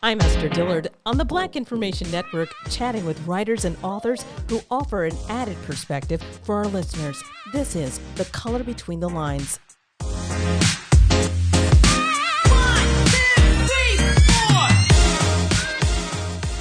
I'm Esther Dillard on the Black Information Network, chatting with writers and authors who offer an added perspective for our listeners. This is The Color Between the Lines.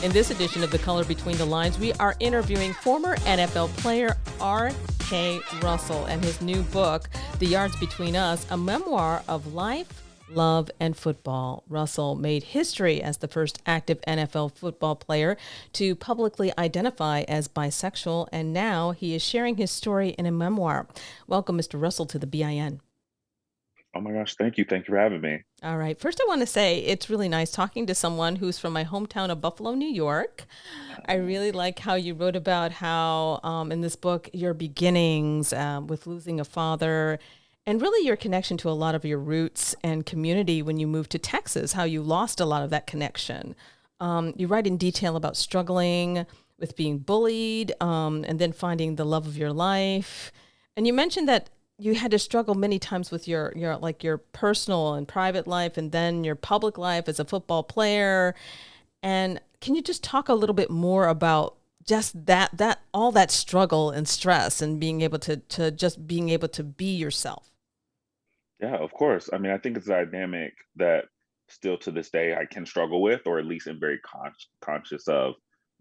In this edition of The Color Between the Lines, we are interviewing former NFL player R.K. Russell and his new book, The Yards Between Us, a memoir of life, love, and football. Russell made history as the first active NFL football player to publicly identify as bisexual, and now he is sharing his story in a memoir. Welcome, Mr. Russell, to the BIN. Oh my gosh, thank you. Thank you for having me. All right. First, I want to say it's really nice talking to someone who's from my hometown of Buffalo, New York. I really like how you wrote about how, in this book, your beginnings with losing a father and really your connection to a lot of your roots and community when you moved to Texas, how you lost a lot of that connection. You write in detail about struggling with being bullied and then finding the love of your life. And you mentioned that you had to struggle many times with your personal and private life and then your public life as a football player. And can you just talk a little bit more about just that all that struggle and stress and being able to just being able to be yourself? Yeah, of course. I mean, I think it's a dynamic that still to this day I can struggle with, or at least am very conscious of.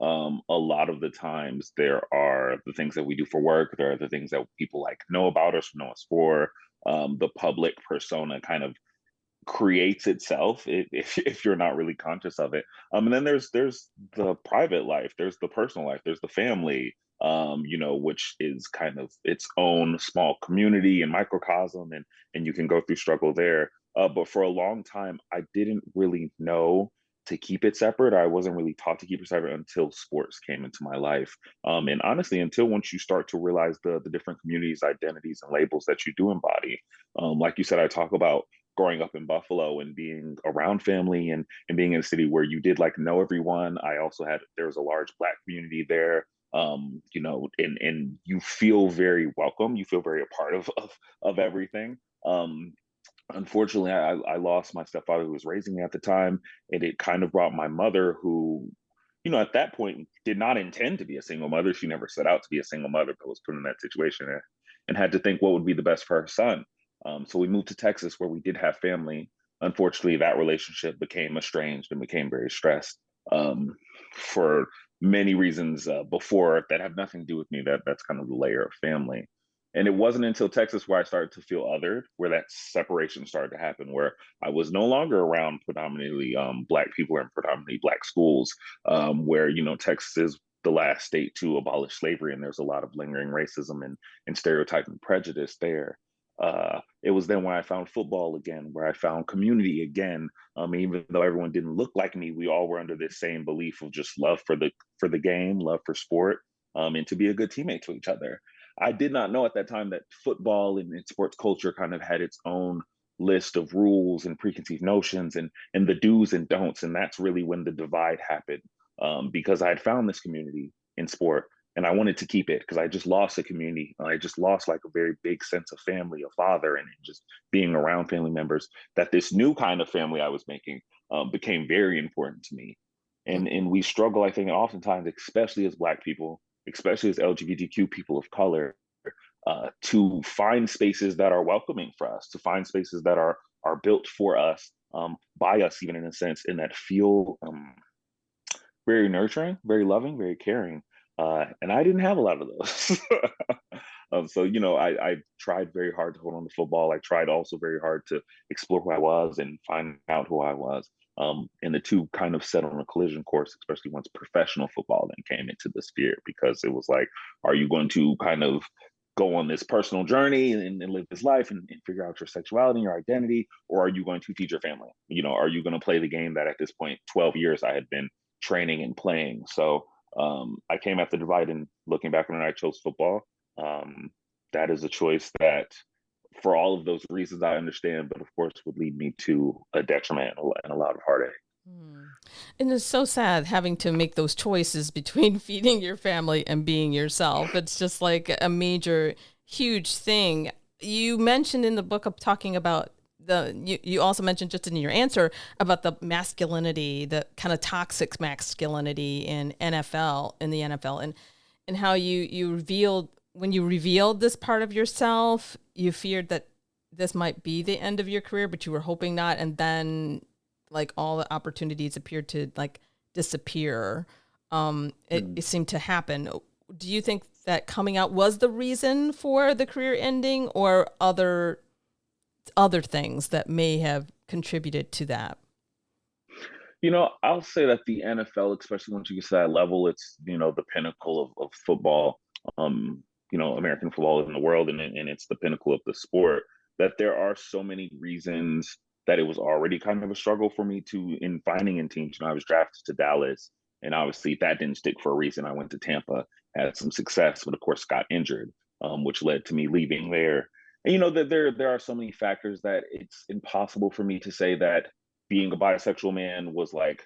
A lot of the times there are the things that we do for work, there are the things that people like know about us, know us for. The public persona kind of creates itself if you're not really conscious of it. And then there's the private life, there's the personal life, there's the family, which is kind of its own small community and microcosm, and you can go through struggle there. But for a long time, I didn't really know to keep it separate. I wasn't really taught to keep it separate until sports came into my life. And honestly, until once you start to realize the different communities, identities, and labels that you do embody. Like you said, I talk about growing up in Buffalo and being around family and being in a city where you did like know everyone. I also there was a large Black community there. And you feel very welcome. You feel very a part of everything. Unfortunately, I lost my stepfather who was raising me at the time, and it kind of brought my mother, who, at that point did not intend to be a single mother. She never set out to be a single mother, but was put in that situation and had to think what would be the best for her son. So we moved to Texas where we did have family. Unfortunately, that relationship became estranged and became very stressed for many reasons before that have nothing to do with me. That's kind of the layer of family. And it wasn't until Texas where I started to feel othered, where that separation started to happen, where I was no longer around predominantly Black people in predominantly Black schools, where, Texas is the last state to abolish slavery, and there's a lot of lingering racism and stereotype and prejudice there. It was then when I found football again, where I found community again. Even though everyone didn't look like me, we all were under this same belief of just love for the game, love for sport, and to be a good teammate to each other. I did not know at that time that football and sports culture kind of had its own list of rules and preconceived notions and the do's and don'ts. And that's really when the divide happened, because I had found this community in sport and I wanted to keep it because I just lost a community. I just lost like a very big sense of family, a father, and just being around family members. That this new kind of family I was making became very important to me. And we struggle, I think, oftentimes, especially as Black people, especially as LGBTQ people of color, to find spaces that are welcoming for us, to find spaces that are built for us, by us, even in a sense, and that feel very nurturing, very loving, very caring. And I didn't have a lot of those. So, I tried very hard to hold on to football. I tried also very hard to explore who I was and find out who I was. And the two kind of set on a collision course, especially once professional football then came into the sphere, because it was like, are you going to kind of go on this personal journey and live this life and figure out your sexuality and your identity, or are you going to feed your family? Are you going to play the game that at this point, 12 years I had been training and playing? So I came at the divide, and looking back when I chose football, that is a choice that, for all of those reasons, I understand, but of course would lead me to a detriment and a lot of heartache. Hmm. And it's so sad having to make those choices between feeding your family and being yourself. It's just like a major, huge thing. You mentioned in the book of talking about you also mentioned just in your answer about the masculinity, the kind of toxic masculinity in the NFL, and how you revealed when you revealed this part of yourself, you feared that this might be the end of your career, but you were hoping not, and then like all the opportunities appeared to like disappear. It seemed to happen. Do you think that coming out was the reason for the career ending, or other things that may have contributed to that? I'll say that the NFL, especially once you get to that level, it's, the pinnacle of football, um, American football in the world, and it's the pinnacle of the sport, that there are so many reasons that it was already kind of a struggle for me in finding in teams. I was drafted to Dallas, and obviously that didn't stick for a reason. I went to Tampa, had some success, but of course got injured, which led to me leaving there. And that there are so many factors that it's impossible for me to say that being a bisexual man was like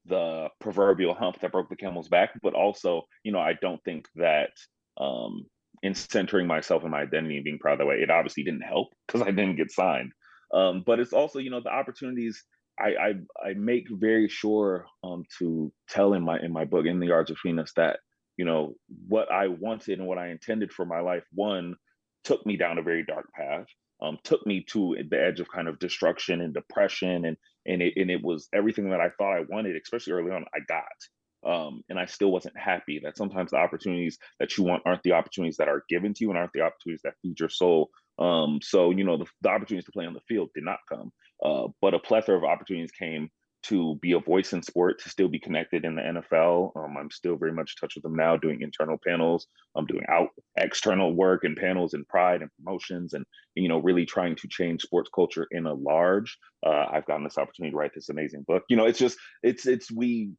the proverbial hump that broke the camel's back. But also, I don't think that um, in centering myself in my identity and being proud that way, it obviously didn't help because I didn't get signed. But it's also, the opportunities I make very sure to tell in my book, In the Yards Between Us, that what I wanted and what I intended for my life, one, took me down a very dark path, took me to the edge of kind of destruction and depression, and it was everything that I thought I wanted, especially early on, I got. And I still wasn't happy that sometimes the opportunities that you want aren't the opportunities that are given to you and aren't the opportunities that feed your soul. So the opportunities to play on the field did not come, but a plethora of opportunities came to be a voice in sport, to still be connected in the NFL. I'm still very much in touch with them now, doing internal panels. I'm doing out external work and panels and pride and promotions, and really trying to change sports culture in a large. I've gotten this opportunity to write this amazing book. It's just it's we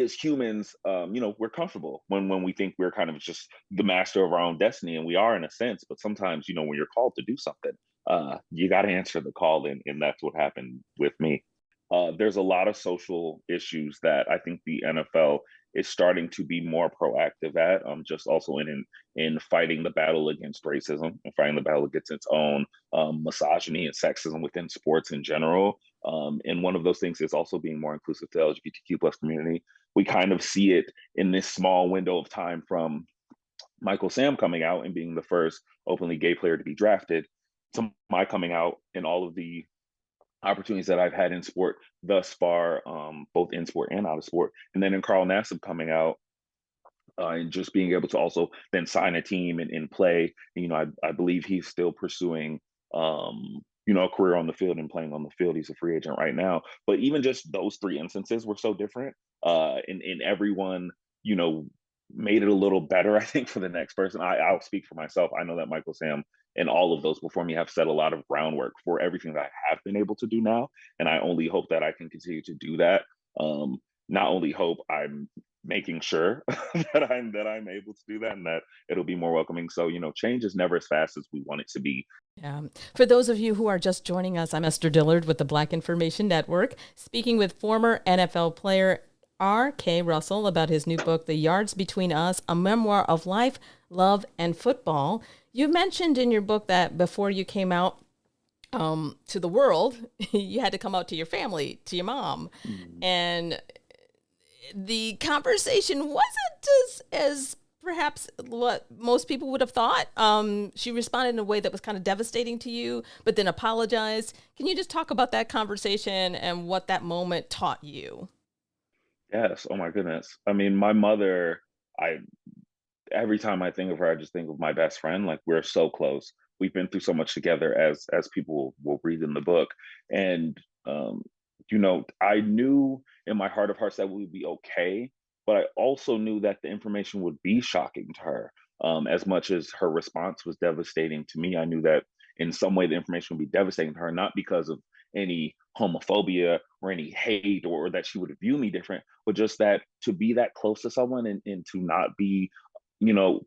as humans, we're comfortable when we think we're kind of just the master of our own destiny, and we are in a sense. But sometimes, when you're called to do something, you got to answer the call, and that's what happened with me. There's a lot of social issues that I think the NFL is starting to be more proactive at. Just also in fighting the battle against racism and fighting the battle against its own misogyny and sexism within sports in general. And one of those things is also being more inclusive to the LGBTQ plus community. We kind of see it in this small window of time from Michael Sam coming out and being the first openly gay player to be drafted, to my coming out and all of the opportunities that I've had in sport thus far, both in sport and out of sport. And then in Carl Nassib coming out, and just being able to also then sign a team and play. I believe he's still pursuing, a career on the field and playing on the field. He's a free agent right now. But even just those three instances were so different. And everyone, you know, made it a little better, I think, for the next person. I'll speak for myself. I know that Michael Sam and all of those before me have set a lot of groundwork for everything that I have been able to do now. And I only hope that I can continue to do that. Not only hope, I'm making sure that I'm able to do that, and that it'll be more welcoming. So, change is never as fast as we want it to be. For those of you who are just joining us, I'm Esther Dillard with the Black Information Network, speaking with former NFL player R.K. Russell about his new book, The Yards Between Us, a memoir of life, love, and football. You mentioned in your book that before you came out to the world, you had to come out to your family, to your mom. Mm. And the conversation wasn't as perhaps what most people would have thought. She responded in a way that was kind of devastating to you, but then apologized. Can you just talk about that conversation and what that moment taught you? Yes. Oh my goodness. I mean, my mother, I every time I think of her, I just think of my best friend. Like, we're so close. We've been through so much together, as people will read in the book. And I knew in my heart of hearts that we would be okay, but I also knew that the information would be shocking to her. As much as her response was devastating to me, I knew that in some way the information would be devastating to her, not because of any homophobia or any hate, or that she would view me different, but just that to be that close to someone, and to not be, you know,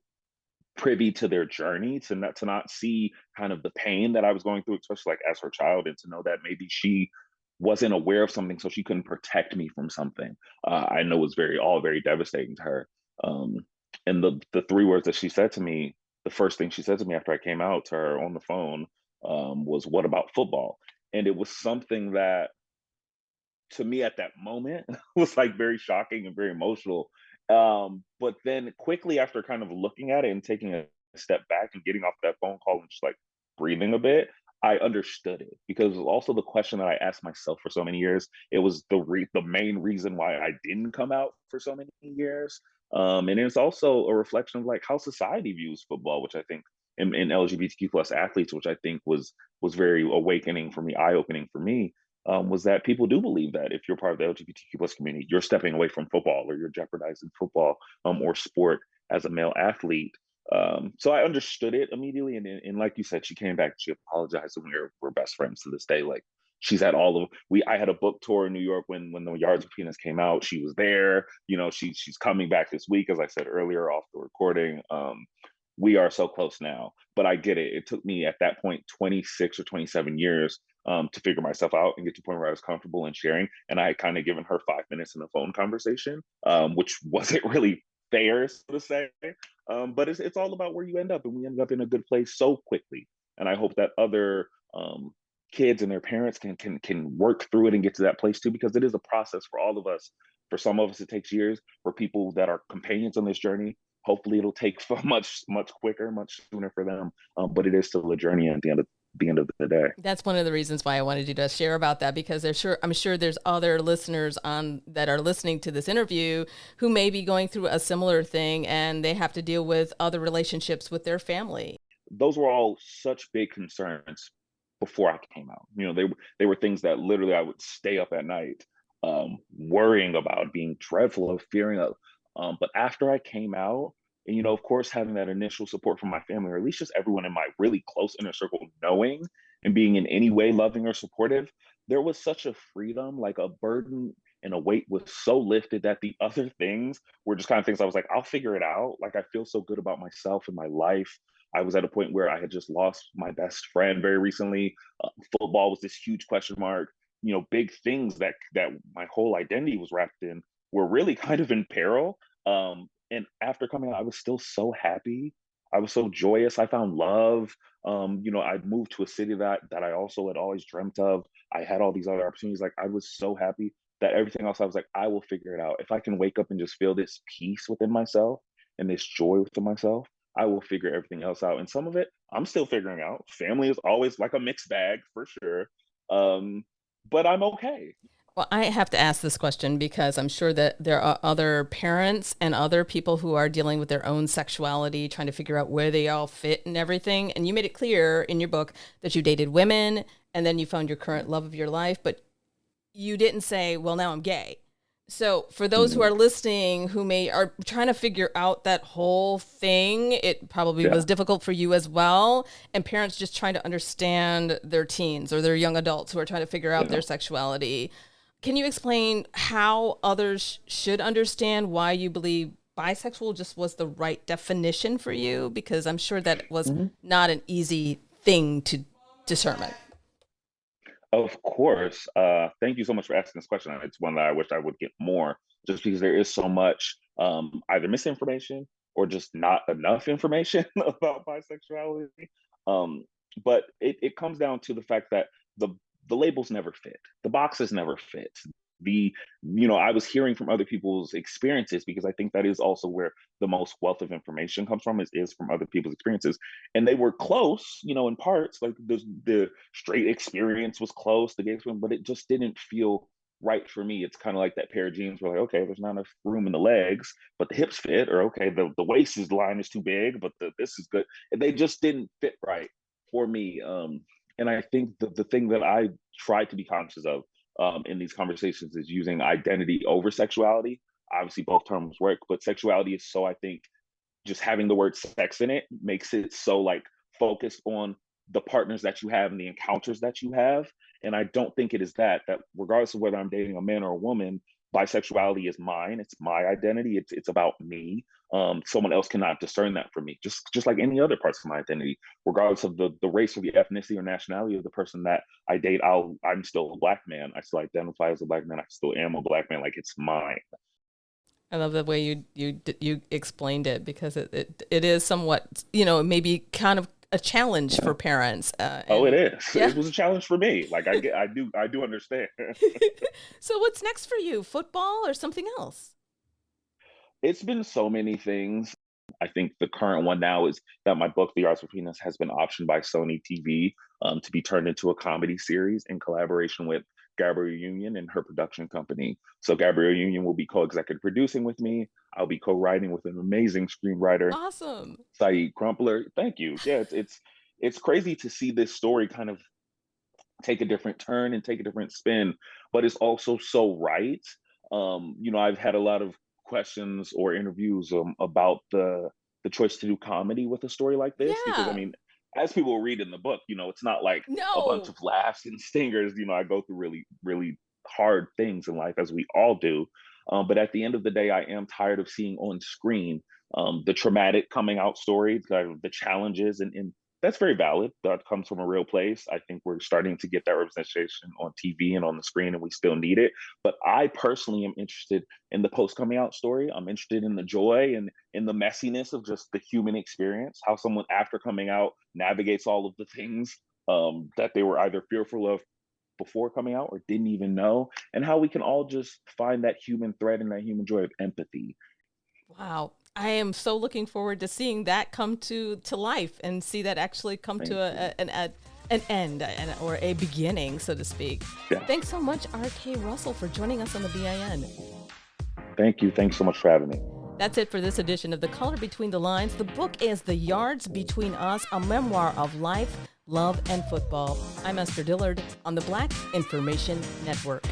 privy to their journey, to not see kind of the pain that I was going through, especially like as her child, and to know that maybe she wasn't aware of something, so she couldn't protect me from something. I know was very devastating to her. Um, and the three words that she said to me, the first thing she said to me after I came out to her on the phone, was, "What about football?" And it was something that, to me at that moment, was like very shocking and very emotional. But then quickly after kind of looking at it and taking a step back and getting off that phone call and just like breathing a bit, I understood it, because it was also the question that I asked myself for so many years. It was the main reason why I didn't come out for so many years. And it's also a reflection of like how society views football, which I think in LGBTQ plus athletes, which I think was very awakening for me, eye opening for me, was that people do believe that if you're part of the LGBTQ plus community, you're stepping away from football or you're jeopardizing football, or sport as a male athlete. So I understood it immediately, and like you said, she came back, she apologized, and we're best friends to this day. Like she's at all of we. I had a book tour in New York when the Yards of Penis came out. She was there. You know, she's coming back this week, as I said earlier off the recording. We are so close now, but I get it. It took me at that point 26 or 27 years to figure myself out and get to the point where I was comfortable in sharing. And I had kind of given her 5 minutes in a phone conversation, which wasn't really fair, so to say. But it's all about where you end up, and we ended up in a good place so quickly. And I hope that other kids and their parents can work through it and get to that place too, because it is a process for all of us. For some of us, it takes years. For people that are companions on this journey, hopefully it'll take much quicker, much sooner for them. But it is still a journey at the end of the day. That's one of the reasons why I wanted you to share about that, because I'm sure there's other listeners on that are listening to this interview who may be going through a similar thing and they have to deal with other relationships with their family. Those were all such big concerns before I came out. You know, they were things that literally I would stay up at night, worrying about, being dreadful of, fearing of. But after I came out, and you know, of course, having that initial support from my family, or at least just everyone in my really close inner circle, knowing and being in any way loving or supportive, there was such a freedom, like a burden and a weight was so lifted that the other things were just kind of things I was like, I'll figure it out. Like I feel so good about myself and my life. I was at a point where I had just lost my best friend very recently. Football was this huge question mark. You know, big things that my whole identity was wrapped in were really kind of in peril. And after coming out, I was still so happy. I was so joyous. I found love. You know, I moved to a city that I also had always dreamt of. I had all these other opportunities. Like I was so happy that everything else, I was like, I will figure it out. If I can wake up and just feel this peace within myself and this joy within myself, I will figure everything else out. And some of it I'm still figuring out. Family is always like a mixed bag for sure. Um, but I'm okay. Well, I have to ask this question because I'm sure that there are other parents and other people who are dealing with their own sexuality, trying to figure out where they all fit and everything. And you made it clear in your book that you dated women and then you found your current love of your life, but you didn't say, well, now I'm gay. So for those who Mm, are listening who may are trying to figure out that whole thing, it probably yeah. was difficult for you as well. And parents just trying to understand their teens or their young adults who are trying to figure out Yeah. their sexuality. Can you explain how others should understand why you believe bisexual just was the right definition for you? Because I'm sure that was Mhm. not an easy thing to determine. Of course. Thank you so much for asking this question. It's one that I wish I would get more, just because there is so much either misinformation or just not enough information about bisexuality. Um, but it comes down to the fact that the the labels never fit, the boxes never fit. The you know, I was hearing from other people's experiences, because I think that is also where the most wealth of information comes from, is from other people's experiences, and they were close, you know, in parts. Like the straight experience was close, the gay experience, but it just didn't feel right for me. It's kind of like that pair of jeans where like, okay, there's not enough room in the legs, but the hips fit, or okay, the waist is line is too big, but this is good. And they just didn't fit right for me. And I think the thing that I try to be conscious of in these conversations is using identity over sexuality. Obviously, both terms work, but sexuality is so, I think, just having the word sex in it makes it so like focused on the partners that you have and the encounters that you have. And I don't think it is that regardless of whether I'm dating a man or a woman, bisexuality is mine. It's my identity. It's about me. Someone else cannot discern that for me. Just like any other parts of my identity, regardless of the race or the ethnicity or nationality of the person that I date. I'm still a black man. I still identify as a black man. I still am a black man. Like it's mine. I love the way you explained it because it is somewhat, maybe kind of a challenge for parents. Oh, it And is. yeah. It was a challenge for me. Like I do understand. So what's next for you? Football or something else? It's been so many things. I think the current one now is that my book, The Arts Between Us, has been optioned by Sony TV to be turned into a comedy series in collaboration with Gabrielle Union and her production company. So Gabrielle Union will be co-executive producing with me. I'll be co-writing with an amazing screenwriter, Awesome. Saeed Crumpler. Thank you. Yeah, it's crazy to see this story kind of take a different turn and take a different spin, but it's also so right. I've had a lot of questions or interviews about the choice to do comedy with a story like this, because I Yeah. mean, as people read in the book, it's not like a bunch No. of laughs and stingers. I go through really, really hard things in life, as we all do. But at the end of the day, I am tired of seeing on screen the traumatic coming out story, the challenges, and that's very valid. That comes from a real place. I think we're starting to get that representation on TV and on the screen, and we still need it. But I personally am interested in the post coming out story. I'm interested in the joy and in the messiness of just the human experience, how someone after coming out navigates all of the things that they were either fearful of before coming out or didn't even know, and how we can all just find that human thread and that human joy of empathy. Wow. I am so looking forward to seeing that come to life and see that actually come to Thank you. an end or a beginning, so to speak. Yeah. Thanks so much, R.K. Russell, for joining us on the BIN. Thank you. Thanks so much for having me. That's it for this edition of The Color Between the Lines. The book is The Yards Between Us, a memoir of life, love, and football. I'm Esther Dillard on the Black Information Network.